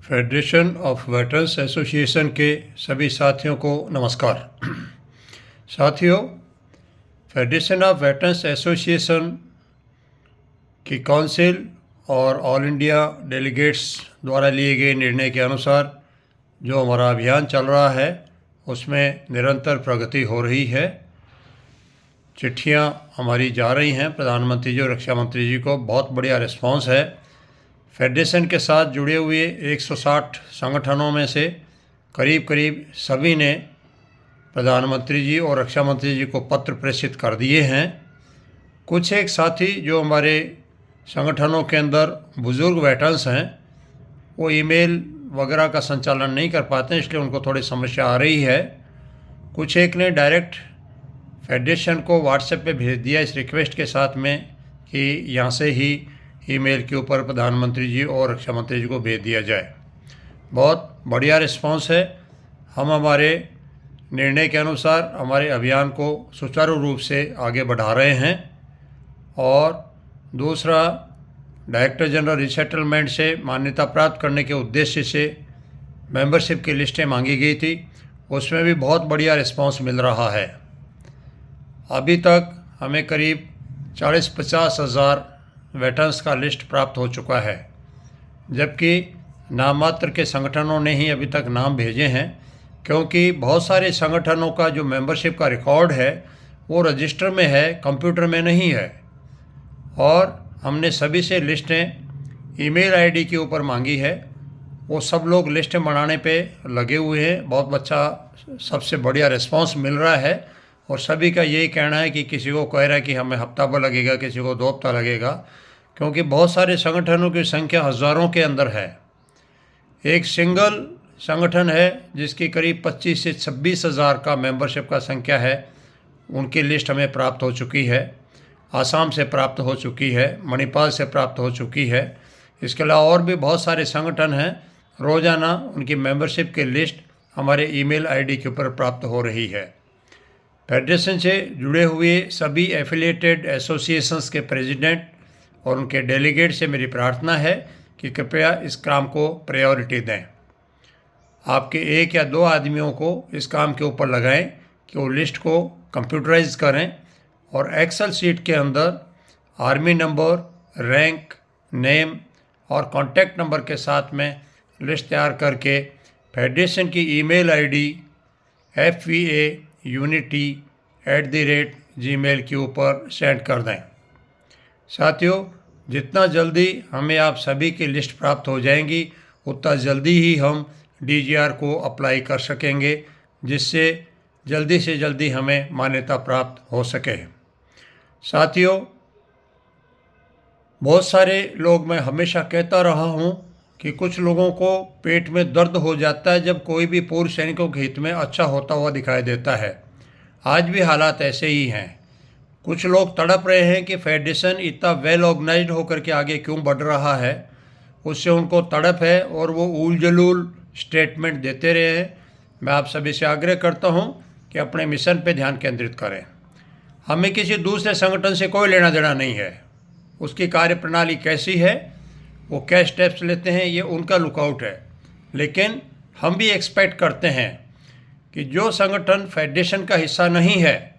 Federation of veterans association के सभी साथियों को नमस्कार। साथियों, फेडरेशन ऑफ वेटरन्स एसोसिएशन की काउंसिल और ऑल इंडिया डेलीगेट्स द्वारा लिए गए निर्णय के अनुसार जो हमारा अभियान चल रहा है उसमें निरंतर प्रगति हो रही है। चिट्ठियां हमारी जा रही हैं प्रधानमंत्री जी और रक्षा मंत्री जी को, बहुत बढ़िया रिस्पांस है। फेडरेशन के साथ जुड़े हुए 160 संगठनों में से करीब करीब सभी ने प्रधानमंत्री जी और रक्षा मंत्री जी को पत्र प्रेषित कर दिए हैं। कुछ एक साथी जो हमारे संगठनों के अंदर बुज़ुर्ग वेटरन्स हैं वो ईमेल वगैरह का संचालन नहीं कर पाते हैं, इसलिए उनको थोड़ी समस्या आ रही है। कुछ एक ने डायरेक्ट फेडरेशन को व्हाट्सएप पे भेज दिया इस रिक्वेस्ट के साथ में कि यहाँ से ही ईमेल के ऊपर प्रधानमंत्री जी और रक्षा मंत्री जी को भेज दिया जाए। बहुत बढ़िया रिस्पांस है। हम हमारे निर्णय के अनुसार हमारे अभियान को सुचारू रूप से आगे बढ़ा रहे हैं। और दूसरा, डायरेक्टर जनरल रिसेटलमेंट से मान्यता प्राप्त करने के उद्देश्य से मेंबरशिप की लिस्टें मांगी गई थी, उसमें भी बहुत बढ़िया रिस्पांस मिल रहा है। अभी तक हमें करीब 40-50 हज़ार वेटरन्स का लिस्ट प्राप्त हो चुका है, जबकि नाम मात्र के संगठनों ने ही अभी तक नाम भेजे हैं, क्योंकि बहुत सारे संगठनों का जो मेंबरशिप का रिकॉर्ड है वो रजिस्टर में है, कंप्यूटर में नहीं है। और हमने सभी से लिस्टें ईमेल आईडी के ऊपर मांगी है। वो सब लोग लिस्टें बनाने पे लगे हुए हैं। बहुत अच्छा, सबसे बढ़िया रिस्पांस मिल रहा है। और सभी का यही कहना है कि किसी को कह रहा है कि हमें हफ्ता भर लगेगा, किसी को 2 हफ्ता लगेगा, क्योंकि बहुत सारे संगठनों की संख्या हज़ारों के अंदर है। एक सिंगल संगठन है जिसकी करीब 25 से 26 हज़ार का मेंबरशिप का संख्या है, उनकी लिस्ट हमें प्राप्त हो चुकी है। आसाम से प्राप्त हो चुकी है, मणिपाल से प्राप्त हो चुकी है। इसके अलावा और भी बहुत सारे संगठन हैं। रोज़ाना उनकी मेंबरशिप की लिस्ट हमारे ईमेल आईडी के ऊपर प्राप्त हो रही है। फेडरेशन से जुड़े हुए सभी एफिलिएटेड एसोसिएशंस के प्रेसिडेंट और उनके डेलीगेट से मेरी प्रार्थना है कि कृपया इस काम को प्रायोरिटी दें। आपके 1 या 2 आदमियों को इस काम के ऊपर लगाएं कि वो लिस्ट को कंप्यूटराइज करें और एक्सेल शीट के अंदर आर्मी नंबर, रैंक, नेम और कॉन्टैक्ट नंबर के साथ में लिस्ट तैयार करके फेडरेशन की ईमेल आईडी FVAUnity@gmail के ऊपर सेंड कर दें। साथियों, जितना जल्दी हमें आप सभी की लिस्ट प्राप्त हो जाएंगी उतना जल्दी ही हम DGR को अप्लाई कर सकेंगे, जिससे जल्दी से जल्दी हमें मान्यता प्राप्त हो सके। साथियों, बहुत सारे लोग, मैं हमेशा कहता रहा हूँ कि कुछ लोगों को पेट में दर्द हो जाता है जब कोई भी पूर्व सैनिकों के हित में अच्छा होता हुआ दिखाई देता है। आज भी हालात ऐसे ही हैं। कुछ लोग तड़प रहे हैं कि फेडरेशन इतना वेल ऑर्गेनाइज्ड होकर के आगे क्यों बढ़ रहा है, उससे उनको तड़प है और वो ऊल जलूल स्टेटमेंट देते रहे हैं। मैं आप सभी से आग्रह करता हूँ कि अपने मिशन पे ध्यान केंद्रित करें। हमें किसी दूसरे संगठन से कोई लेना देना नहीं है। उसकी कार्यप्रणाली कैसी है, वो क्या स्टेप्स लेते हैं, ये उनका लुकआउट है। लेकिन हम भी एक्सपेक्ट करते हैं कि जो संगठन फेडरेशन का हिस्सा नहीं है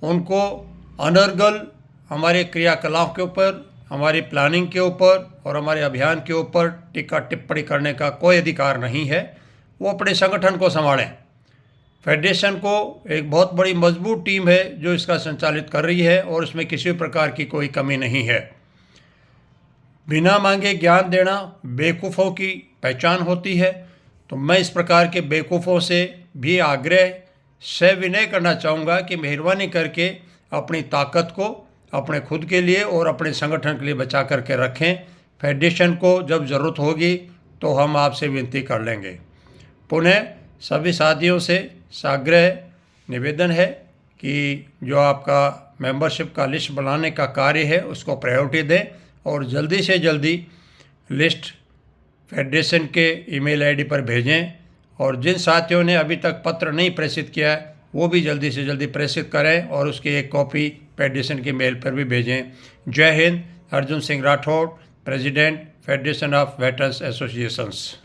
उनको अनर्गल हमारे क्रियाकलाप के ऊपर, हमारी प्लानिंग के ऊपर और हमारे अभियान के ऊपर टीका टिप्पणी करने का कोई अधिकार नहीं है। वो अपने संगठन को संभालें। फेडरेशन को एक बहुत बड़ी मजबूत टीम है जो इसका संचालित कर रही है और इसमें किसी प्रकार की कोई कमी नहीं है। बिना मांगे ज्ञान देना बेवकूफ़ों की पहचान होती है। तो मैं इस प्रकार के बेवकूफ़ों से भी आग्रह सविनय करना चाहूँगा कि मेहरबानी करके अपनी ताकत को अपने खुद के लिए और अपने संगठन के लिए बचा करके रखें। फेडरेशन को जब ज़रूरत होगी तो हम आपसे विनती कर लेंगे। पुनः सभी साथियों से साग्रह निवेदन है कि जो आपका मेंबरशिप का लिस्ट बनाने का कार्य है उसको प्रायोरिटी दें और जल्दी से जल्दी लिस्ट फेडरेशन के ईमेल आईडी पर भेजें। और जिन साथियों ने अभी तक पत्र नहीं प्रेषित किया है वो भी जल्दी से जल्दी प्रेषित करें और उसकी एक कॉपी फेडरेशन के मेल पर भी भेजें। जय Hind. Arjun Singh Rathore, president, federation of veterans associations.